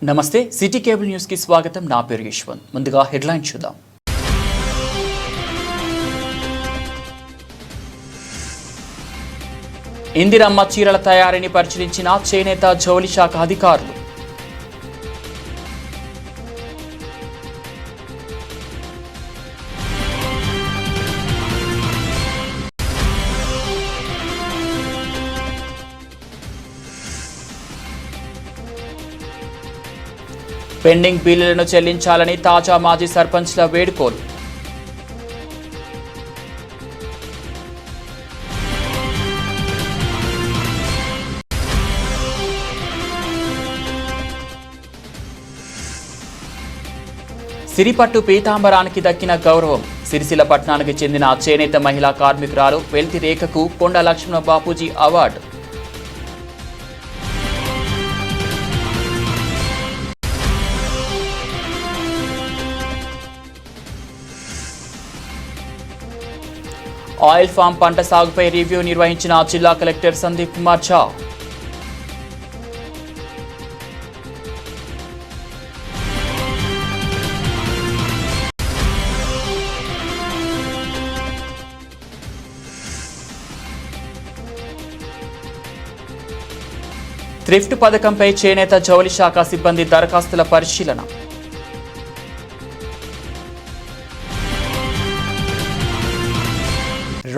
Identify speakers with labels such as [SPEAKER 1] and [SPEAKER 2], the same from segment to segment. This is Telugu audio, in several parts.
[SPEAKER 1] నమస్తే సిటీ కేబుల్ న్యూస్ కి స్వాగతం. నా పేరు యశ్వంత్. ముందుగా హెడ్లైన్ చూద్దాం. ఇందిరమ్మ చీరల తయారీని పరిశీలించిన చేనేత జౌళి శాఖ అధికారులు. పెండింగ్ బిల్లులను చెల్లించాలని తాజా మాజీ సర్పంచ్ల వేడుకోలు. సిరిపట్టు పీతాంబరానికి దక్కిన గౌరవం. సిరిసిల్ల పట్టణానికి చెందిన చేనేత మహిళా కార్మికురాలు వెల్తి రేఖకు కొండ లక్ష్మణ బాపూజీ అవార్డు. ఆయిల్ ఫామ్ పంట సాగుపై రివ్యూ నిర్వహించిన జిల్లా కలెక్టర్ సందీప్ కుమార్ ఝా. థ్రిఫ్ట్ పథకంపై చేనేత జౌళి శాఖ సిబ్బంది దరఖాస్తుల పరిశీలన.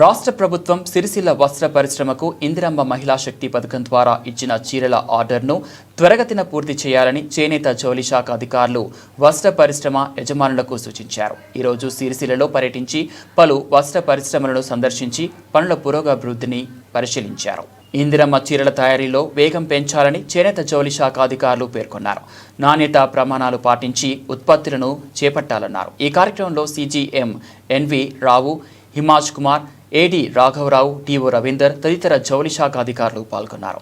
[SPEAKER 1] రాష్ట్ర ప్రభుత్వం సిరిసిల్ల వస్త్ర పరిశ్రమకు ఇందిరమ్మ మహిళా శక్తి పథకం ద్వారా ఇచ్చిన చీరల ఆర్డర్ను త్వరగతిన పూర్తి చేయాలని చేనేత జౌళి శాఖ అధికారులు వస్త్ర పరిశ్రమ యజమానులకు సూచించారు. ఈరోజు సిరిసిల్లలో పర్యటించి పలు వస్త్ర పరిశ్రమలను సందర్శించి పనుల పురోగభివృద్ధిని పరిశీలించారు. ఇందిరమ్మ చీరల తయారీలో వేగం పెంచాలని చేనేత జౌళి శాఖ అధికారులు పేర్కొన్నారు. నాణ్యత ప్రమాణాలు పాటించి ఉత్పత్తులను చేపట్టాలన్నారు. ఈ కార్యక్రమంలో సిజిఎం ఎన్వి రావు, హిమాజ్ కుమార్, ఏడి రాఘవరావు, టీఓ రవీందర్ తదితర జౌళి శాఖ అధికారులు పాల్గొన్నారు.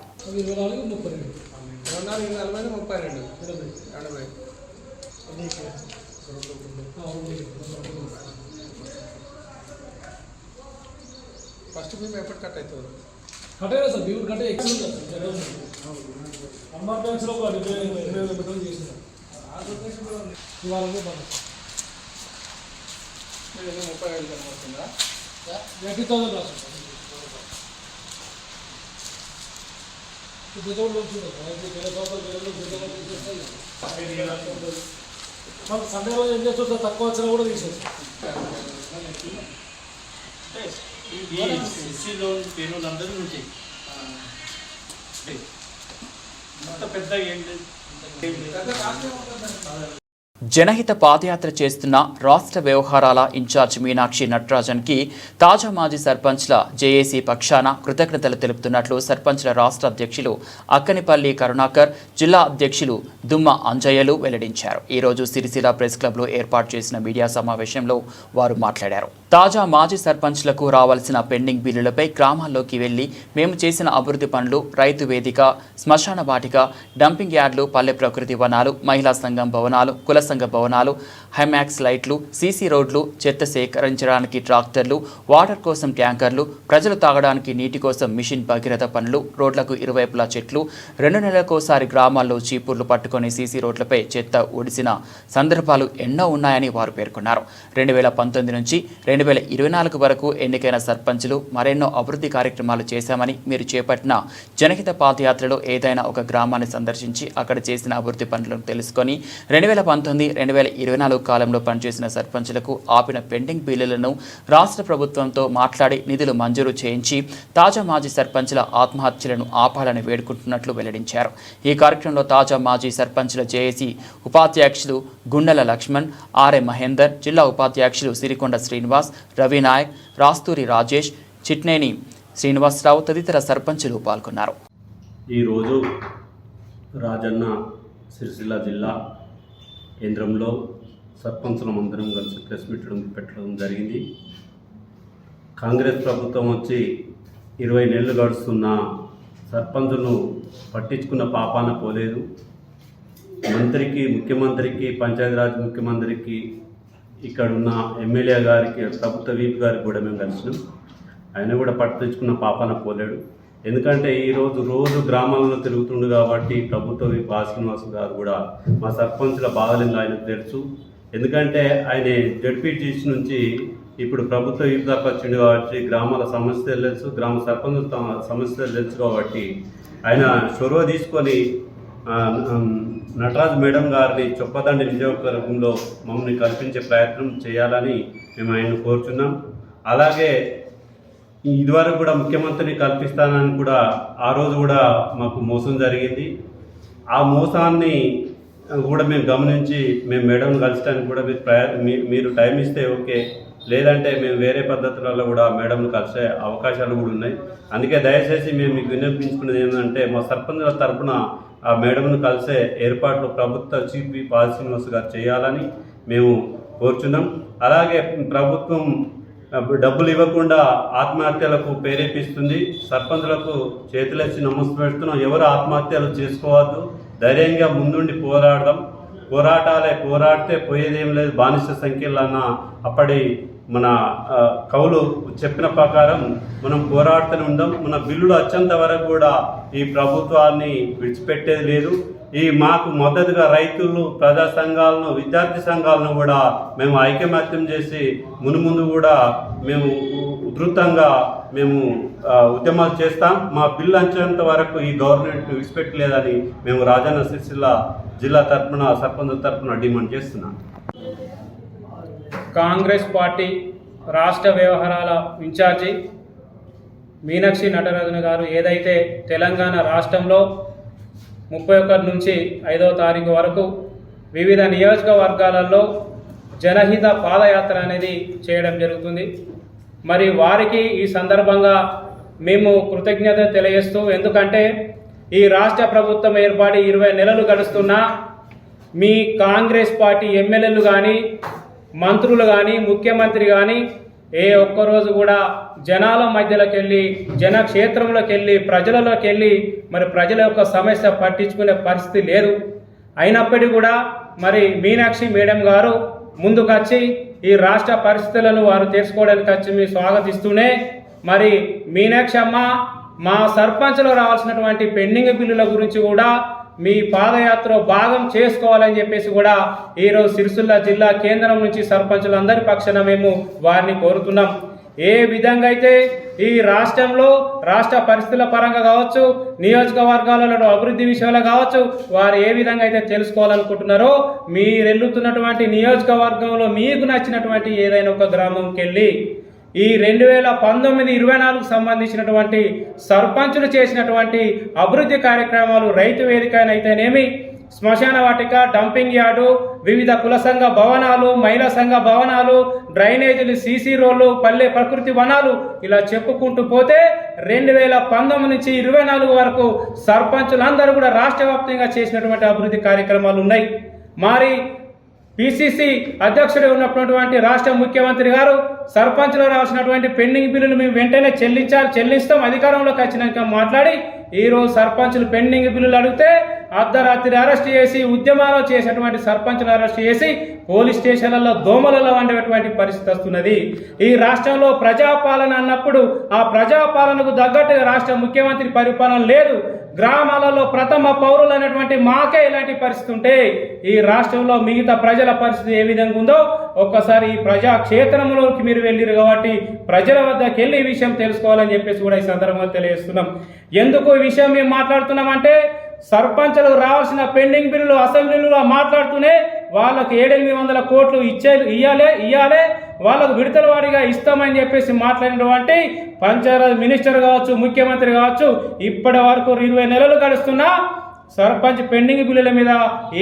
[SPEAKER 2] సండే రోజు ఏం చేస్తుందో తక్కువ వచ్చినా కూడా తీసేది.
[SPEAKER 1] జనహిత పాదయాత్ర చేస్తున్న రాష్ట్ర వ్యవహారాల ఇన్ఛార్జ్ మీనాక్షి నటరాజన్కి తాజా మాజీ సర్పంచ్ల జేఏసీ పక్షాన కృతజ్ఞతలు తెలుపుతున్నట్లు సర్పంచ్ల రాష్ట్ర అధ్యక్షులు అక్కనిపల్లి కరుణాకర్, జిల్లా అధ్యక్షులు దుమ్మ అంజయ్యలు వెల్లడించారు. ఈరోజు సిరిసిల్ల ప్రెస్ క్లబ్లో ఏర్పాటు చేసిన మీడియా సమావేశంలో వారు మాట్లాడారు. తాజా మాజీ సర్పంచ్లకు రావాల్సిన పెండింగ్ బిల్లులపై గ్రామాల్లోకి వెళ్లి మేము చేసిన అభివృద్ధి పనులు, రైతు వేదిక, శ్మశాన వాటిక, డంపింగ్ యార్డులు, పల్లె ప్రకృతి వనాలు, మహిళా సంఘం భవనాలు, కుల సంఘ భవనాలు, హైమాక్స్ లైట్లు, సీసీ రోడ్లు, చెత్త సేకరించడానికి ట్రాక్టర్లు, వాటర్ కోసం ట్యాంకర్లు, ప్రజలు తాగడానికి నీటి కోసం మిషన్ భగీరథ పనులు, రోడ్లకు ఇరువైపులా చెట్లు, 2 నెలలకోసారి గ్రామాల్లో చీపుర్లు పట్టుకొని సీసీ రోడ్లపై చెత్త ఒడిసిన సందర్భాలు ఎన్నో ఉన్నాయని వారు పేర్కొన్నారు. 2019 నుంచి 2024 వరకు ఎన్నికైన సర్పంచులు మరెన్నో అభివృద్ధి కార్యక్రమాలు చేశామని, మీరు చేపట్టిన జనహిత పాదయాత్రలో ఏదైనా ఒక గ్రామాన్ని సందర్శించి అక్కడ చేసిన అభివృద్ధి పనులను తెలుసుకొని 2019-2024 కాలంలో పనిచేసిన సర్పంచులకు ఆపిన పెండింగ్ బిల్లులను రాష్ట్ర ప్రభుత్వంతో మాట్లాడి నిధులు మంజూరు చేయించి తాజా మాజీ సర్పంచుల ఆత్మహత్యలను ఆపాలని వేడుకుంటున్నట్లు వెల్లడించారు. ఈ కార్యక్రమంలో తాజా మాజీ సర్పంచుల జేఏసీ ఉపాధ్యక్షులు గుండెల లక్ష్మణ్, ఆర్ఏ మహేందర్, జిల్లా ఉపాధ్యక్షులు సిరికొండ శ్రీనివాస్, రవినాయక్, రాస్తూరి రాజేష్, చిట్నేని శ్రీనివాసరావు తదితర సర్పంచులు పాల్గొన్నారు.
[SPEAKER 3] ఈరోజు రాజన్న సిరిసిల్ల జిల్లా కేంద్రంలో సర్పంచుల మందరం కలిసి ప్రెస్ మీట్ పెట్టడం జరిగింది. కాంగ్రెస్ ప్రభుత్వం వచ్చి 20 నెలలు గడుస్తున్న సర్పంచులను పట్టించుకున్న పాపాన పోలేదు. మంత్రికి, ముఖ్యమంత్రికి, పంచాయతీరాజ్ ముఖ్యమంత్రికి, ఇక్కడున్న ఎమ్మెల్యే గారికి, ప్రభుత్వ వీప్ గారికి కూడా మేము కలిసినాం. ఆయన కూడా పట్టించుకున్న పాపాన పోలేడు. ఎందుకంటే రోజు గ్రామాల్లో తిరుగుతుండు కాబట్టి ప్రభుత్వ శ్రీనివాస్ గారు కూడా మా సర్పంచ్ల బాధలు ఆయనకు తెలుసు. ఎందుకంటే ఆయన జడ్పీటీసీ నుంచి ఇప్పుడు ప్రభుత్వ దాకా వచ్చింది కాబట్టి గ్రామాల సమస్యలు తెలుసు, గ్రామ సర్పంచ్ సమస్యలు తెలుసు కాబట్టి ఆయన చొరవ తీసుకొని నటరాజ్ మేడం గారిని చొప్పదండి నియోజకవర్గంలో మమ్మల్ని కల్పించే ప్రయత్నం చేయాలని మేము ఆయన్ని కోరుచున్నాం. అలాగే ఇదివరకు కూడా ముఖ్యమంత్రిని కల్పిస్తానని కూడా ఆ రోజు కూడా మాకు మోసం జరిగింది. ఆ మోసాన్ని కూడా మేము గమనించి మేము మేడం కలచడానికి కూడా మీరు టైం ఇస్తే ఓకే, లేదంటే మేము వేరే పద్ధతులలో కూడా మేడంను కలిసే అవకాశాలు కూడా ఉన్నాయి. అందుకే దయచేసి మేము మీకు విన్నపించుకునేది ఏంటంటే మా సర్పంచుల తరఫున ఆ మేడంను కలిసే ఏర్పాట్లు ప్రభుత్వ చీఫ్ శ్రీనివాస్ గారు చేయాలని మేము కోరుచున్నాం. అలాగే ప్రభుత్వం డబ్బులు ఇవ్వకుండా ఆత్మహత్యలకు ప్రేరేపిస్తుంది. సర్పంచులకు చేతులెచ్చి నమస్కరిస్తున్నాం. ఎవరు ఆత్మహత్యలు చేసుకోవద్దు, ధైర్యంగా ముందుండి పోరాడితే పోయేదేం లేదు. బానిస సంఖ్యలు అన్న అప్పటి మన కవులు చెప్పిన ప్రకారం మనం పోరాడుతూనే ఉందాం. మన బిల్లులు వచ్చేంత వరకు కూడా ఈ ప్రభుత్వాన్ని విడిచిపెట్టేది లేదు. మాకు మద్దతుగా రైతులు, ప్రజా సంఘాలను, విద్యార్థి సంఘాలను కూడా మేము ఐకమత్యం చేసి మునుముందు కూడా మేము ఉధృతంగా ఉద్యమాలు చేస్తాం. మా బిల్లు అంచేంత వరకు ఈ గవర్నమెంట్ విడిచిపెట్టలేదని మేము రాజన్న సిరిసిల్ల జిల్లా తరఫున సర్పంచ్ తరఫున డిమాండ్ చేస్తున్నాం.
[SPEAKER 4] కాంగ్రెస్ పార్టీ రాష్ట్ర వ్యవహారాల ఇన్ఛార్జి మీనాక్షి నటరాజన్ గారు ఏదైతే తెలంగాణ రాష్ట్రంలో 31 నుంచి 5వ తారీఖు వరకు వివిధ నియోజకవర్గాలలో జనహిత పాదయాత్ర అనేది చేయడం జరుగుతుంది. మరి వారికి ఈ సందర్భంగా మేము కృతజ్ఞత తెలియజేస్తూ, ఎందుకంటే ఈ రాష్ట్ర ప్రభుత్వం ఏర్పడి 20 నెలలు గడుస్తున్నా మీ కాంగ్రెస్ పార్టీ ఎమ్మెల్యేలు కానీ, మంత్రులు కానీ, ముఖ్యమంత్రి కానీ ఏ ఒక్కరోజు కూడా జనాల మధ్యలోకి వెళ్ళి, జనక్షేత్రంలోకి వెళ్ళి, ప్రజలలోకి వెళ్ళి మరి ప్రజల యొక్క సమస్య పట్టించుకునే పరిస్థితి లేదు. అయినప్పటికీ కూడా మరి మీనాక్షి మేడం గారు ముందుకు వచ్చి ఈ రాష్ట్ర పరిస్థితులను వారు తెలుసుకోవడానికి వచ్చి మీ స్వాగతిస్తూనే, మరి మీనాక్షి అమ్మ మా సర్పంచ్లో రావాల్సినటువంటి పెండింగ్ బిల్లుల గురించి కూడా మీ పాదయాత్ర భాగం చేసుకోవాలని చెప్పేసి కూడా ఈరోజు సిరిసిల్ల జిల్లా కేంద్రం నుంచి సర్పంచులందరి పక్షాన మేము వారిని కోరుతున్నాం. ఏ విధంగా అయితే ఈ రాష్ట్రంలో రాష్ట్ర పరిస్థితుల పరంగా కావచ్చు, నియోజకవర్గాలలో అభివృద్ధి విషయంలో కావచ్చు, వారు ఏ విధంగా అయితే తెలుసుకోవాలనుకుంటున్నారో మీరు వెళ్తున్నటువంటి నియోజకవర్గంలో మీకు నచ్చినటువంటి ఏదైనా ఒక గ్రామంకి వెళ్ళి ఈ 2019-24 సంబంధించినటువంటి సర్పంచులు చేసినటువంటి అభివృద్ధి కార్యక్రమాలు, రైతు వేదిక అయితేనేమి, శ్మశాన వాటిక, డంపింగ్ యార్డు, వివిధ కుల సంఘ భవనాలు, మహిళా సంఘ భవనాలు, డ్రైనేజీలు, సీసీ రోడ్లు, పల్లె ప్రకృతి వనాలు, ఇలా చెప్పుకుంటూ పోతే 2019 నుంచి 24 వరకు సర్పంచులందరూ కూడా రాష్ట్ర వ్యాప్తంగా చేసినటువంటి అభివృద్ధి కార్యక్రమాలు ఉన్నాయి. మరి పిసిసి అధ్యక్షుడు ఉన్నటువంటి రాష్ట్ర ముఖ్యమంత్రి గారు సర్పంచ్లో రావాల్సినటువంటి పెండింగ్ బిల్లులు మేము వెంటనే చెల్లిస్తాం అధికారంలోకి వచ్చినాక మాట్లాడి ఈరోజు సర్పంచులు పెండింగ్ బిల్లులు అడిగితే అర్ధరాత్రి అరెస్ట్ చేసి, ఉద్యమాలు చేసేటువంటి సర్పంచులు అరెస్ట్ చేసి పోలీస్ స్టేషన్లలో దోమలలో వండేటువంటి పరిస్థితి వస్తున్నది. ఈ రాష్ట్రంలో ప్రజాపాలన అన్నప్పుడు ఆ ప్రజాపాలనకు తగ్గట్టుగా రాష్ట్ర ముఖ్యమంత్రి పరిపాలన లేదు. గ్రామాలలో ప్రథమ పౌరులు అనేటువంటి మాకే ఇలాంటి పరిస్థితి ఉంటే ఈ రాష్ట్రంలో మిగతా ప్రజల పరిస్థితి ఏ విధంగా ఉందో ఒక్కసారి ఈ ప్రజా క్షేత్రంలోకి మీరు వెళ్ళిరు కాబట్టి ప్రజల వద్దకు వెళ్ళి ఈ విషయం తెలుసుకోవాలని చెప్పేసి కూడా ఈ సందర్భంగా తెలియజేస్తున్నాం. ఎందుకు ఈ విషయం మేము మాట్లాడుతున్నామంటే సర్పంచులకు రావాల్సిన పెండింగ్ బిల్లులు అసెంబ్లీలో మాట్లాడుతూనే వాళ్ళకి 700-800 కోట్లు ఇయ్యాలే వాళ్ళకు విడతల వారీగా ఇస్తామని చెప్పేసి మాట్లాడినటువంటి పంచాయత్ మినిస్టర్ కావచ్చు, ముఖ్యమంత్రి కావచ్చు, ఇప్పటి వరకు 20 నెలలు గడుస్తున్నా సర్పంచ్ పెండింగ్ బిల్లుల మీద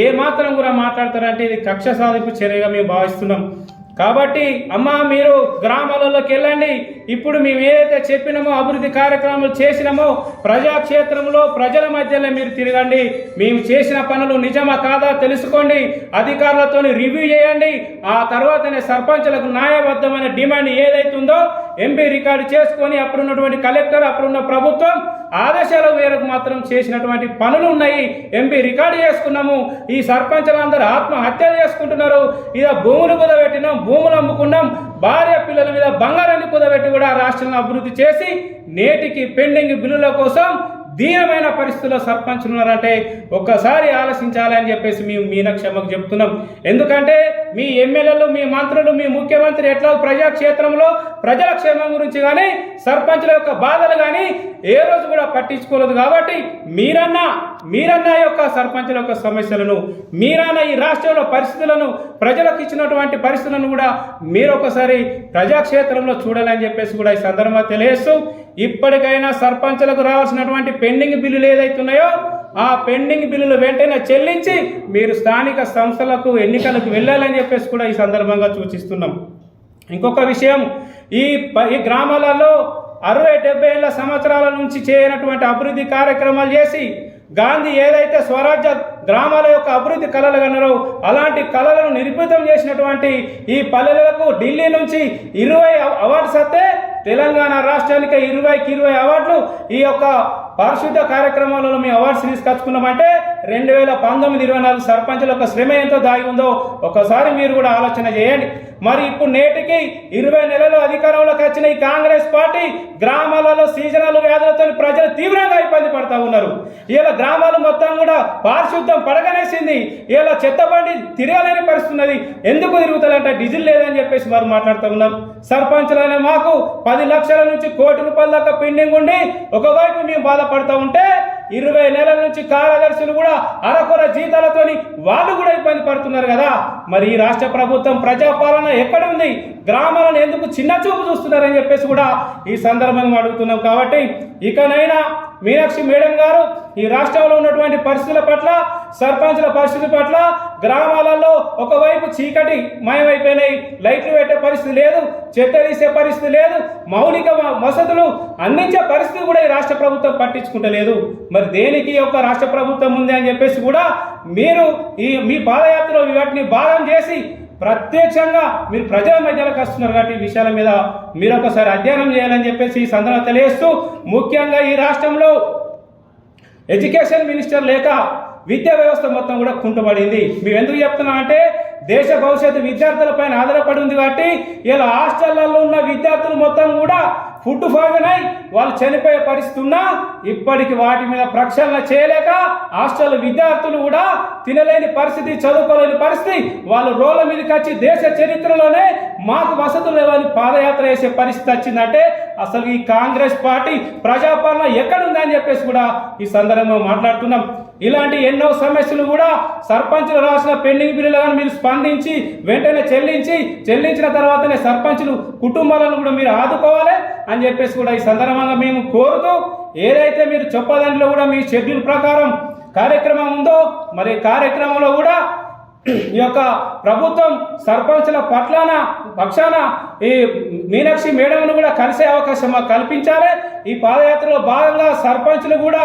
[SPEAKER 4] ఏమాత్రం కూడా మాట్లాడతారంటే ఇది కక్ష సాధింపు చర్యగా మేము భావిస్తున్నాం. కాబట్టి అమ్మ మీరు గ్రామాలలోకి వెళ్ళండి. ఇప్పుడు మేము ఏదైతే చెప్పినామో అభివృద్ధి కార్యక్రమాలు చేసినామో ప్రజాక్షేత్రంలో ప్రజల మధ్యలో మీరు తిరగండి. మేము చేసిన పనులు నిజమా కాదా తెలుసుకోండి, అధికారులతో రివ్యూ చేయండి. ఆ తర్వాతనే సర్పంచులకు న్యాయబద్ధమైన డిమాండ్ ఏదైతుందో ఎంపీ రికార్డు చేసుకొని అప్పుడున్నటువంటి కలెక్టర్, అప్పుడున్న ప్రభుత్వం ఆదేశాల మేరకు మాత్రం చేసినటువంటి పనులు ఉన్నాయి. ఎంపీ రికార్డు చేసుకున్నాము. ఈ సర్పంచులందరూ ఆత్మహత్యలు చేసుకుంటున్నారు. ఇక భూములు కుదబెట్టినాం, భూములు అమ్ముకున్నాం, భార్య పిల్లల మీద బంగారాన్ని కుదబెట్టి కూడా రాష్ట్రాలను అభివృద్ధి చేసి నేటికి పెండింగ్ బిల్లుల కోసం దీనమైన పరిస్థితుల్లో సర్పంచులు ఉన్నారంటే ఒక్కసారి ఆలోచించాలని చెప్పేసి మేము మీనాక్షమ్మకు చెప్తున్నాం. ఎందుకంటే మీ ఎమ్మెల్యేలు, మీ మంత్రులు, మీ ముఖ్యమంత్రి ఎట్లా ప్రజాక్షేత్రంలో ప్రజల క్షేమం గురించి కానీ సర్పంచుల యొక్క బాధలు కానీ ఏ రోజు కూడా పట్టించుకోలేదు. కాబట్టి మీరన్నా యొక్క సర్పంచుల యొక్క సమస్యలను, మీరన్నా ఈ రాష్ట్రంలో పరిస్థితులను, ప్రజలకు ఇచ్చినటువంటి పరిస్థితులను కూడా మీరు ఒకసారి ప్రజాక్షేత్రంలో చూడాలని చెప్పేసి కూడా ఈ సందర్భంగా తెలియజేస్తూ, ఇప్పటికైనా సర్పంచులకు రావాల్సినటువంటి పెండింగ్ బిల్లులు ఏదైతున్నాయో ఆ పెండింగ్ బిల్లులు వెంటనే చెల్లించి మీరు స్థానిక సంస్థలకు ఎన్నికలకు వెళ్ళాలని చెప్పేసి కూడా ఈ సందర్భంగా సూచిస్తున్నాం. ఇంకొక విషయం, ఈ గ్రామాలలో 60-70 ఏళ్ల సంవత్సరాల నుంచి చేయనటువంటి అభివృద్ధి కార్యక్రమాలు చేసి గాంధీ ఏదైతే స్వరాజ్య గ్రామాల యొక్క అభివృద్ధి కళలు కన్నారో అలాంటి కళలను నిరూపితం చేసినటువంటి ఈ పల్లెలకు ఢిల్లీ నుంచి 20 అవార్డ్స్ వస్తే తెలంగాణ రాష్ట్రానికి 20కి 20 అవార్డులు ఈ యొక్క పారిశుద్ధ కార్యక్రమాలలో మీ అవార్డ్స్ తీసుకొచ్చుకున్నామంటే 2019-24 సర్పంచుల యొక్క శ్రమ ఎంతో దాగి ఉందో ఒకసారి మీరు కూడా ఆలోచన చేయండి. మరి ఇప్పుడు నేటికి 20 నెలలు అధికారంలోకి వచ్చిన ఈ కాంగ్రెస్ పార్టీ గ్రామాలలో సీజనల్ వ్యాధులతో ప్రజలు తీవ్రంగా ఇబ్బంది పడతా ఉన్నారు. ఇలా గ్రామాలు మొత్తం కూడా పారిశుద్ధం పడగనేసింది. ఇలా చెత్త బండి తిరగలేని పరిస్థితి ఉన్నది. ఎందుకు తిరుగుతారంటే డీజిల్ లేదని చెప్పేసి వారు మాట్లాడుతూ ఉన్నారు. సర్పంచులనే మాకు 10 లక్షల నుంచి 1 కోటి రూపాయల దాకా పెండింగ్ ఉండి ఒకవైపు మేము బాధపడుతూ ఉంటే 20 నెలల నుంచి కార్యదర్శులు కూడా అరకొర జీతాలతోని వాళ్ళు కూడా ఇబ్బంది పడుతున్నారు కదా. మరి ఈ రాష్ట్ర ప్రభుత్వం ప్రజాపాలన ఎక్కడ ఉంది? గ్రామాలను ఎందుకు చిన్న చూపు చూస్తున్నారని చెప్పేసి కూడా ఈ సందర్భంగా అడుగుతున్నాం. కాబట్టి ఇకనైనా మీనాక్షి మేడం గారు ఈ రాష్ట్రంలో ఉన్నటువంటి పరిస్థితుల పట్ల, సర్పంచుల పరిస్థితి పట్ల, గ్రామాలలో ఒకవైపు చీకటి మయమైపోయినాయి, లైట్లు పెట్టే పరిస్థితి లేదు, చెత్త తీసే పరిస్థితి లేదు, మౌలిక వసతులు అందించే పరిస్థితి కూడా ఈ రాష్ట్ర ప్రభుత్వం పట్టించుకుంటలేదు. మరి దేనికి ఒక రాష్ట్ర ప్రభుత్వం ఉంది అని చెప్పేసి కూడా మీరు మీ పాదయాత్రలో వాటిని భాగం చేసి ప్రత్యక్షంగా మీరు ప్రజల మధ్యలోకి వస్తున్నారు. కాబట్టి ఈ విషయాల మీద మీరు ఒకసారి అధ్యయనం చేయాలని చెప్పేసి ఈ సందర్భంగా తెలియజేస్తూ, ముఖ్యంగా ఈ రాష్ట్రంలో ఎడ్యుకేషన్ మినిస్టర్ లేక విద్యా వ్యవస్థ మొత్తం కూడా కుంటుపడింది. మేము ఎందుకు చెప్తున్నాం అంటే దేశ భవిష్యత్తు విద్యార్థులపైన ఆధారపడి ఉంది. కాబట్టి ఇలా హాస్టళ్లలో ఉన్న విద్యార్థులు మొత్తం కూడా ఫుడ్ పాయిజన్ అయి వాళ్ళు చనిపోయే పరిస్థితి ఉన్నా ఇప్పటికి వాటి మీద ప్రక్షాళన చేయలేక హాస్టల్ విద్యార్థులు కూడా తినలేని పరిస్థితి, చదువుకోలేని పరిస్థితి, వాళ్ళు రోడ్ల మీదకి వచ్చి దేశ చరిత్రలోనే మాకు వసతులు లేవని పాదయాత్ర చేసే పరిస్థితి వచ్చిందంటే అసలు ఈ కాంగ్రెస్ పార్టీ ప్రజాపాలన ఎక్కడుందని చెప్పేసి కూడా ఈ సందర్భంగా మాట్లాడుతున్నాం. ఇలాంటి ఎన్నో సమస్యలు కూడా సర్పంచులు రాసిన పెండింగ్ బిల్లులను మీరు స్పందించి వెంటనే చెల్లించిన తర్వాతనే సర్పంచులు కుటుంబాలను కూడా మీరు ఆదుకోవాలి అని చెప్పేసి కూడా ఈ సందర్భంగా మేము కోరుతూ, ఏదైతే మీరు చెప్పదానిలో కూడా మీ షెడ్యూల్ ప్రకారం కార్యక్రమం ఉందో మరి కార్యక్రమంలో కూడా ఈ యొక్క ప్రభుత్వం సర్పంచుల పక్షాన ఈ మీనాక్షి మేడంను కూడా కలిసే అవకాశం మాకు కల్పించాలి. ఈ పాదయాత్రలో భాగంగా సర్పంచులు కూడా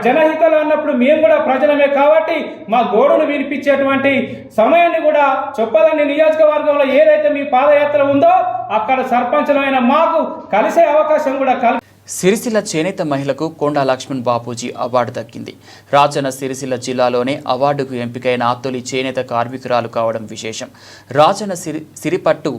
[SPEAKER 4] జనహితాలు అన్నప్పుడు మేము కూడా ప్రజలమే కాబట్టి మా గోడును వినిపించేటువంటి సమయాన్ని కూడా చొప్పదండి నియోజకవర్గంలో ఏదైతే మీ పాదయాత్ర ఉందో అక్కడ సర్పంచులైన మాకు కలిసే అవకాశం కూడా
[SPEAKER 1] సిరిసిల్ల చేనేత మహిళకు కొండా లక్ష్మణ్ బాపూజీ అవార్డు దక్కింది. రాజన్న సిరిసిల్ల జిల్లాలోనే అవార్డుకు ఎంపికైన తొలి చేనేత కార్మికురాలు కావడం విశేషం. రాజన్న సిరిపట్టు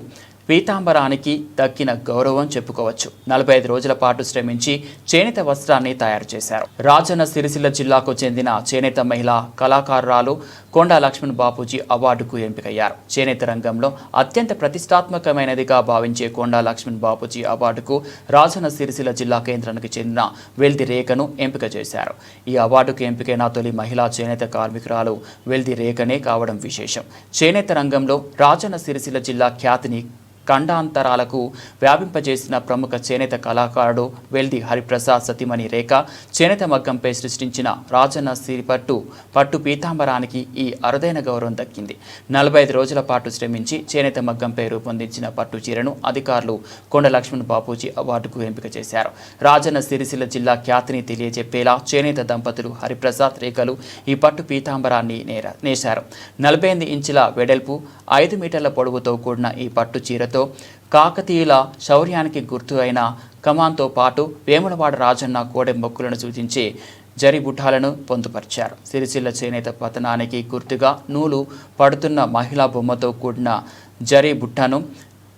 [SPEAKER 1] పీతాంబరానికి దక్కిన గౌరవం చెప్పుకోవచ్చు. 45 రోజుల పాటు శ్రమించి చేనేత వస్త్రాన్ని తయారు చేశారు. రాజన్న సిరిసిల్ల జిల్లాకు చెందిన చేనేత మహిళా కళాకారురాలు కొండా లక్ష్మణ్ బాపూజీ అవార్డుకు ఎంపికయ్యారు. చేనేత రంగంలో అత్యంత ప్రతిష్టాత్మకమైనదిగా భావించే కొండా లక్ష్మణ్ బాపూజీ అవార్డుకు రాజన్న సిరిసిల్ల జిల్లా కేంద్రానికి చెందిన వెల్ది రేఖను ఎంపిక చేశారు. ఈ అవార్డుకు ఎంపికైన తొలి మహిళా చేనేత కార్మికురాలు వెల్ది రేఖనే కావడం విశేషం. చేనేత రంగంలో రాజన్న సిరిసిల్ల జిల్లా ఖ్యాతిని ఖండాంతరాలకు వ్యాపింపజేసిన ప్రముఖ చేనేత కళాకారుడు వెల్ది హరిప్రసాద్ సతీమణి రేఖ చేనేత మగ్గంపై సృష్టించిన రాజన్న సిరిపట్టు పట్టు పీతాంబరానికి ఈ అరుదైన గౌరవం దక్కింది. 45 రోజుల పాటు శ్రమించి చేనేత మగ్గంపై రూపొందించిన పట్టు చీరను అధికారులు కొండ లక్ష్మణ్ బాపూజీ అవార్డుకు ఎంపిక చేశారు. రాజన్న సిరిసిల్ల జిల్లా ఖ్యాతిని తెలియజెప్పేలా చేనేత దంపతులు హరిప్రసాద్ రేఖలు ఈ పట్టు పీతాంబరాన్ని నేశారు. 48 ఇంచుల వెడల్పు, 5 మీటర్ల పొడవుతో కూడిన ఈ పట్టు చీరతో కాకతీయుల శౌర్యానికి గుర్తు అయిన కమాన్తో పాటు వేములవాడ రాజన్న కోడె మొక్కులను సూచించే జరి బుట్టాలను పొందుపరిచారు. సిరిసిల్ల చేనేత పతనానికి గుర్తుగా నూలు పడుతున్న మహిళా బొమ్మతో కూడిన జరి బుట్టను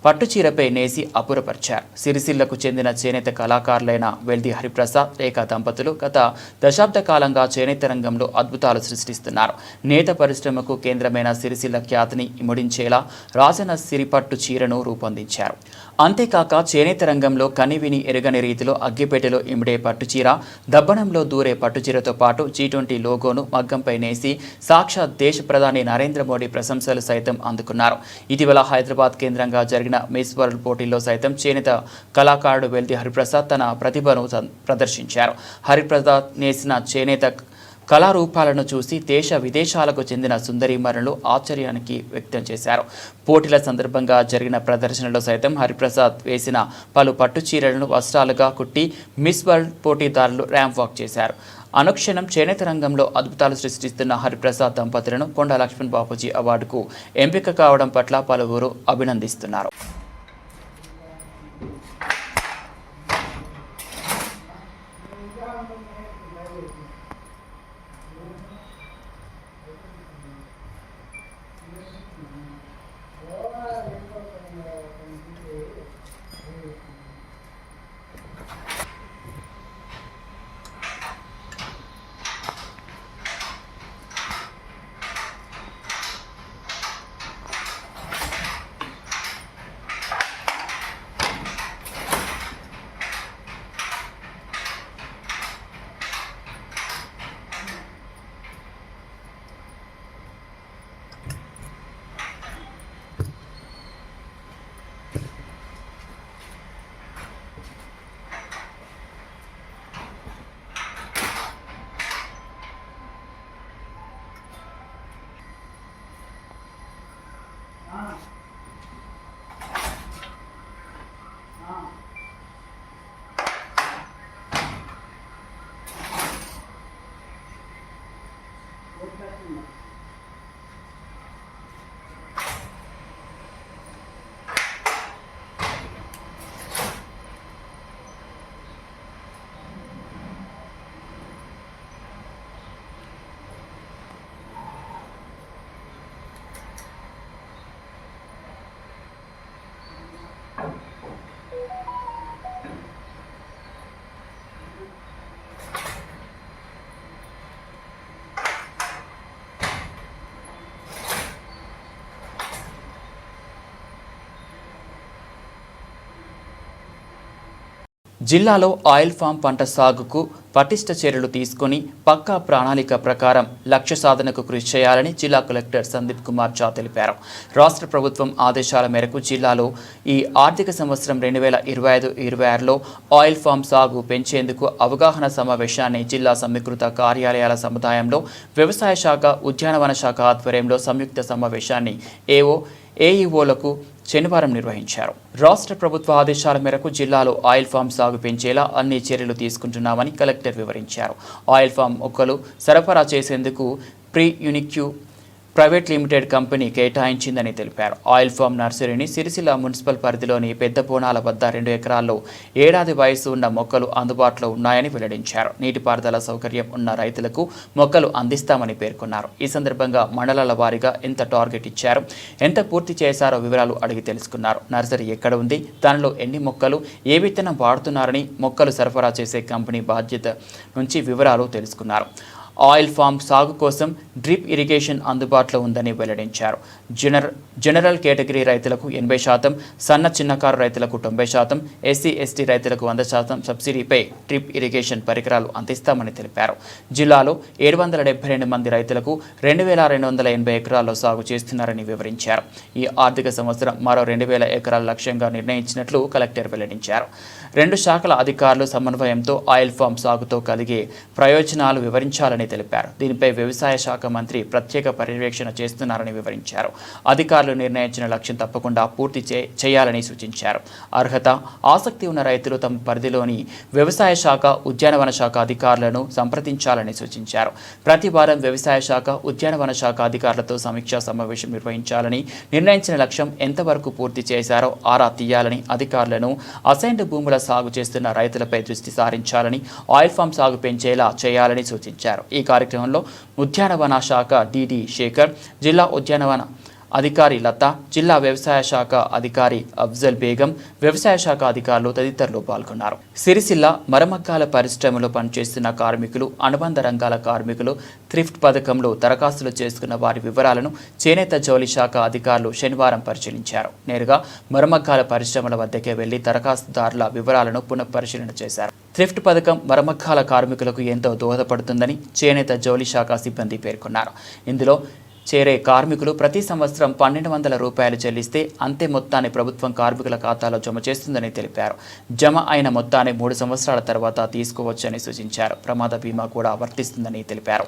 [SPEAKER 1] పట్టుచీరపై నేసి అపురపరిచారు. సిరిసిల్లకు చెందిన చేనేత కళాకారులైన వెల్ది హరిప్రసాద్, రేఖా దంపతులు గత దశాబ్ద కాలంగా చేనేత రంగంలో అద్భుతాలు సృష్టిస్తున్నారు. నేత పరిశ్రమకు కేంద్రమైన సిరిసిల్ల ఖ్యాతిని ఇముడించేలా రాజన సిరిపట్టు చీరను రూపొందించారు. అంతేకాక చేనేత రంగంలో కనివిని ఎరగని రీతిలో అగ్గిపేటలో ఇమిడే పట్టుచీర, దబ్బనంలో దూరే పట్టుచీరతో పాటు G20 లోగోను మగ్గంపై నేసి సాక్షాత్ దేశ ప్రధాని నరేంద్ర మోడీ ప్రశంసలు సైతం అందుకున్నారు. ఇటీవల హైదరాబాద్ కేంద్రంగా జరిగిన మిస్ వరల్డ్ పోటీల్లో సైతం చేనేత కళాకారుడు వెల్ది హరిప్రసాద్ తన ప్రతిభను ప్రదర్శించారు. హరిప్రసాద్ నేసిన చేనేత కళారూపాలను చూసి దేశ విదేశాలకు చెందిన సుందరీమణులు ఆశ్చర్యానికి వ్యక్తం చేశారు. పోటీల సందర్భంగా జరిగిన ప్రదర్శనలో సైతం హరిప్రసాద్ వేసిన పలు పట్టు చీరలను వస్త్రాలుగా కుట్టి మిస్ వరల్డ్ పోటీదారులు ర్యాంప్ వాక్ చేశారు. అనుక్షణం చేనేత రంగంలో అద్భుతాలు సృష్టిస్తున్న హరిప్రసాద్ దంపతులను కొండ లక్ష్మణ్ బాపూజీ అవార్డుకు ఎంపిక కావడం పట్ల పలువురు అభినందిస్తున్నారు. జిల్లాలో ఆయిల్ ఫామ్ పంట సాగుకు పటిష్ట చర్యలు తీసుకుని పక్కా ప్రణాళిక ప్రకారం లక్ష్య సాధనకు కృషి చేయాలని జిల్లా కలెక్టర్ సందీప్ కుమార్ ఝా తెలిపారు. రాష్ట్ర ప్రభుత్వం ఆదేశాల మేరకు జిల్లాలో ఈ ఆర్థిక సంవత్సరం 2025-26లో ఆయిల్ ఫామ్ సాగు పెంచేందుకు అవగాహన సమావేశాన్ని జిల్లా సమీకృత కార్యాలయాల సముదాయంలో వ్యవసాయ శాఖ, ఉద్యానవన శాఖ ఆధ్వర్యంలో సంయుక్త సమావేశాన్ని ఏఈఓలకు శనివారం నిర్వహించారు. రాష్ట్ర ప్రభుత్వ ఆదేశాల మేరకు జిల్లాలో ఆయిల్ ఫామ్ సాగు పెంచేలా అన్ని చర్యలు తీసుకుంటున్నామని కలెక్టర్ వివరించారు. ఆయిల్ ఫామ్ మొక్కలు సరఫరా చేసేందుకు యూనిక్యూ ప్రైవేట్ లిమిటెడ్ కంపెనీ కేటాయించిందని తెలిపారు. ఆయిల్ ఫామ్ నర్సరీని సిరిసిల్ల మున్సిపల్ పరిధిలోని పెద్ద బోనాల వద్ద 2 ఎకరాల్లో ఏడాది వయసు ఉన్న మొక్కలు అందుబాటులో ఉన్నాయని వెల్లడించారు. నీటిపారుదల సౌకర్యం ఉన్న రైతులకు మొక్కలు అందిస్తామని పేర్కొన్నారు. ఈ సందర్భంగా మండలాల వారీగా ఎంత టార్గెట్ ఇచ్చారు, ఎంత పూర్తి చేశారో వివరాలు అడిగి తెలుసుకున్నారు. నర్సరీ ఎక్కడ ఉంది, దానిలో ఎన్ని మొక్కలు, ఏ విత్తనం వాడుతున్నారని మొక్కలు సరఫరా చేసే కంపెనీ బాధ్యత నుంచి వివరాలు తెలుసుకున్నారు. ఆయిల్ ఫామ్ సాగు కోసం డ్రిప్ ఇరిగేషన్ అందుబాటులో ఉందని వెల్లడించారు. జనరల్ కేటగిరీ రైతులకు 80%, సన్న చిన్నకారు రైతులకు 90%, ఎస్సీ ఎస్టీ రైతులకు 100% సబ్సిడీపై డ్రిప్ ఇరిగేషన్ పరికరాలు అందిస్తామని తెలిపారు. జిల్లాలో 772 మంది రైతులకు 2280 ఎకరాల్లో సాగు చేస్తున్నారని వివరించారు. ఈ ఆర్థిక సంవత్సరం మరో 2000 ఎకరాల లక్ష్యంగా నిర్ణయించినట్లు కలెక్టర్ వెల్లడించారు. 2 శాఖల అధికారులు సమన్వయంతో ఆయిల్ ఫామ్ సాగుతో కలిగే ప్రయోజనాలు వివరించాలని తెలిపారు. దీనిపై వ్యవసాయ శాఖ మంత్రి ప్రత్యేక పర్యవేక్షణ చేస్తున్నారని వివరించారు. అధికారులు నిర్ణయించిన లక్ష్యం తప్పకుండా పూర్తి చేయాలని సూచించారు. అర్హత, ఆసక్తి ఉన్న రైతులు తమ పరిధిలోని వ్యవసాయ శాఖ, ఉద్యానవన శాఖ అధికారులను సంప్రదించాలని సూచించారు. ప్రతి వారం వ్యవసాయ శాఖ, ఉద్యానవన శాఖ అధికారులతో సమీక్షా సమావేశం నిర్వహించాలని, నిర్ణయించిన లక్ష్యం ఎంతవరకు పూర్తి చేశారో ఆరా తీయాలని, అధికారులను అసైన్డ్ భూముల సాగు చేస్తున్న రైతులపై దృష్టి సారించాలని, ఆయిల్ ఫామ్ సాగు పెంచేలా చేయాలని సూచించారు. ఈ కార్యక్రమంలో ఉద్యానవన శాఖ డీడీ శేఖర్, జిల్లా ఉద్యానవన అధికారి లత, జిల్లా వ్యవసాయ శాఖ అధికారి అఫ్జల్ బేగం, వ్యవసాయ శాఖ అధికారులు తదితరులు పాల్గొన్నారు. సిరిసిల్ల మరమగ్గాల పరిశ్రమలో పనిచేస్తున్న కార్మికులు, అనుబంధ రంగాల కార్మికులు థ్రిఫ్ట్ పథకంలో దరఖాస్తులు చేసుకున్న వారి వివరాలను చేనేత జౌళి శాఖ అధికారులు శనివారం పరిశీలించారు. నేరుగా మరమగ్గాల పరిశ్రమల వద్దకే వెళ్లి దరఖాస్తుదారుల వివరాలను పునఃపరిశీలన చేశారు. థ్రిఫ్ట్ పథకం మరమగ్గాల కార్మికులకు ఎంతో దోహదపడుతుందని చేనేత జౌళి శాఖ సిబ్బంది పేర్కొన్నారు. ఇందులో చేరే కార్మికులు ప్రతి సంవత్సరం 1200 రూపాయలు చెల్లిస్తే అంతే మొత్తాన్ని ప్రభుత్వం కార్మికుల ఖాతాలో జమ చేస్తుందని తెలిపారు. జమ అయిన మొత్తాన్ని 3 సంవత్సరాల తర్వాత తీసుకోవచ్చని సూచించారు. ప్రమాద బీమా కూడా వర్తిస్తుందని తెలిపారు.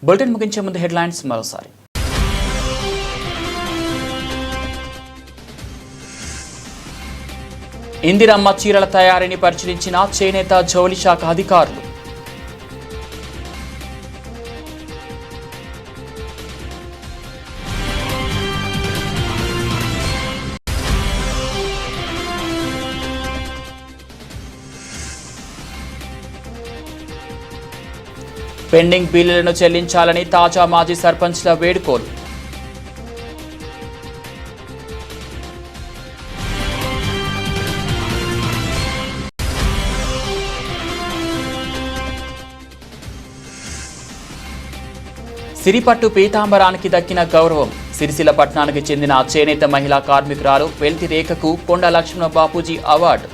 [SPEAKER 1] బులెటిన్ ముగించే ముందు హెడ్లైన్స్ మరోసారి. ఇందిరమ్మ చీరల తయారీని పరిశీలించిన చేనేత జౌళి శాఖ అధికారులు. పెండింగ్ బిల్లులను చెల్లించాలని తాజా మాజీ సర్పంచ్ల వేడుకోలు. సిరిపట్టు పీతాంబరానికి దక్కిన గౌరవం. సిరిసిల్ల పట్టణానికి చెందిన చేనేత మహిళా కార్మికురాలు వెల్తి రేఖకు కొండ లక్ష్మణ బాపూజీ అవార్డు.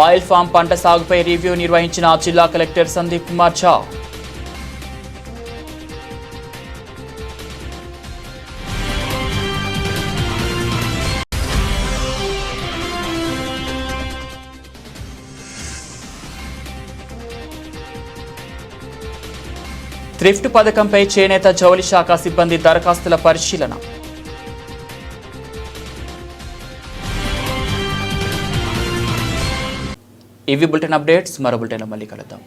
[SPEAKER 1] ఆయిల్ ఫామ్ పంట సాగుపై రివ్యూ నిర్వహించిన జిల్లా కలెక్టర్ సందీప్ కుమార్ ఝా. థ్రిఫ్ట్ పథకంపై చేనేత జౌళి శాఖ సిబ్బంది దరఖాస్తుల పరిశీలన. ఇవి బులెటిన్ అప్డేట్స్. మరో బులెటిన్లో మళ్ళీ కలుద్దాం.